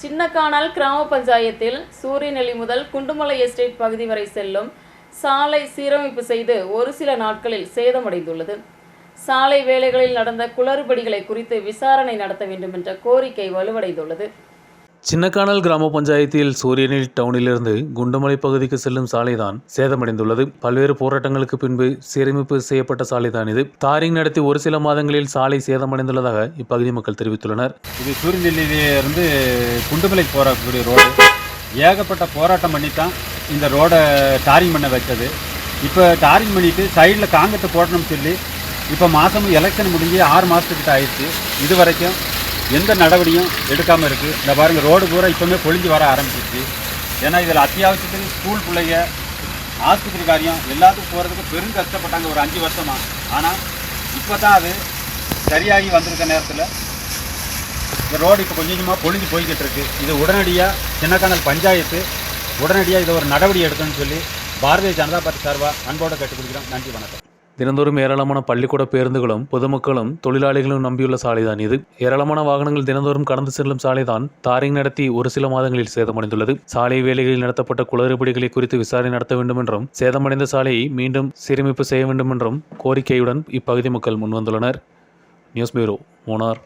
சின்னக்கானல் கிராம பஞ்சாயத்தில் சூரியநெல்லி முதல் குண்டுமலை எஸ்டேட் பகுதி வரை செல்லும் சாலை சீரமைப்பு செய்து ஒரு சில நாட்களில் சேதமடைந்துள்ளது. சாலை வேலைகளில் நடந்த குளறுபடிகளை குறித்து விசாரணை நடத்த வேண்டும் என்ற கோரிக்கை வலுவடைந்துள்ளது. சின்னக்கானல் கிராம பஞ்சாயத்தில் சூரியநெல்லி டவுனிலிருந்து குண்டுமலை பகுதிக்கு செல்லும் சாலைதான் சேதமடைந்துள்ளது. பல்வேறு போராட்டங்களுக்கு பின்பு சீரமைப்பு செய்யப்பட்ட சாலைதான் இது. தாரிங் நடத்தி ஒரு சில மாதங்களில் சாலை சேதமடைந்துள்ளதாக இப்பகுதி மக்கள் தெரிவித்துள்ளனர். இது சூரியநெல்லியிலிருந்து குண்டுமலை போகக்கூடிய ரோடு. ஏகப்பட்ட போராட்டம் பண்ணி தான் இந்த ரோடை டாரிங் பண்ண வச்சது. இப்போ டாரிங் பண்ணிட்டு சைடில் காங்கிரத்தை போடணும்னு சொல்லி இப்போ மாதமும் எலெக்ஷன் முடிஞ்சு 6 மாதத்துக்கிட்ட ஆயிடுச்சு. இது வரைக்கும் எந்த நடவடிக்கையும் எடுக்காமல் இருக்குது. இந்த பாருங்கள், ரோடு பூரா இப்போவுமே பொழிஞ்சு வர ஆரம்பிச்சிச்சு. ஏன்னா இதில் அத்தியாவசியத்துக்கு ஸ்கூல் பிள்ளைங்க, ஆஸ்பத்திரி காரியம் எல்லாத்துக்கும் போகிறதுக்கு பெரும் கஷ்டப்பட்டாங்க ஒரு 5 வருஷமாக. ஆனால் இப்போ தான் அது சரியாகி வந்திருக்க நேரத்தில் இந்த ரோடு இப்போ கொஞ்சம் கொஞ்சமாக பொழிஞ்சு போய்கிட்டு இருக்குது. இது உடனடியாக சின்னக்கானல் பஞ்சாயத்து உடனடியாக இதை ஒரு நடவடிக்கை எடுக்கணும்னு சொல்லி பாரதிய ஜனதா பார்ட்டி சார்பாக அன்போடு கேட்டுக்கொள்கிறோம். நன்றி, வணக்கம். தினந்தோறும் ஏராளமான பள்ளிக்கூட பேருந்துகளும் பொதுமக்களும் தொழிலாளிகளும் நம்பியுள்ள சாலைதான் இது. ஏராளமான வாகனங்கள் தினந்தோறும் கடந்து செல்லும் சாலைதான் தாரிங் நடத்தி ஒரு சில மாதங்களில் சேதமடைந்துள்ளது. சாலை வேலைகளில் நடத்தப்பட்ட குளறுபடிகளை குறித்து விசாரணை நடத்த வேண்டும் என்றும் சேதமடைந்த சாலையை மீண்டும் சீரமைப்பு செய்ய வேண்டும் என்றும் கோரிக்கையுடன் இப்பகுதி மக்கள் முன்வந்துள்ளனர். News bureau, Munnar.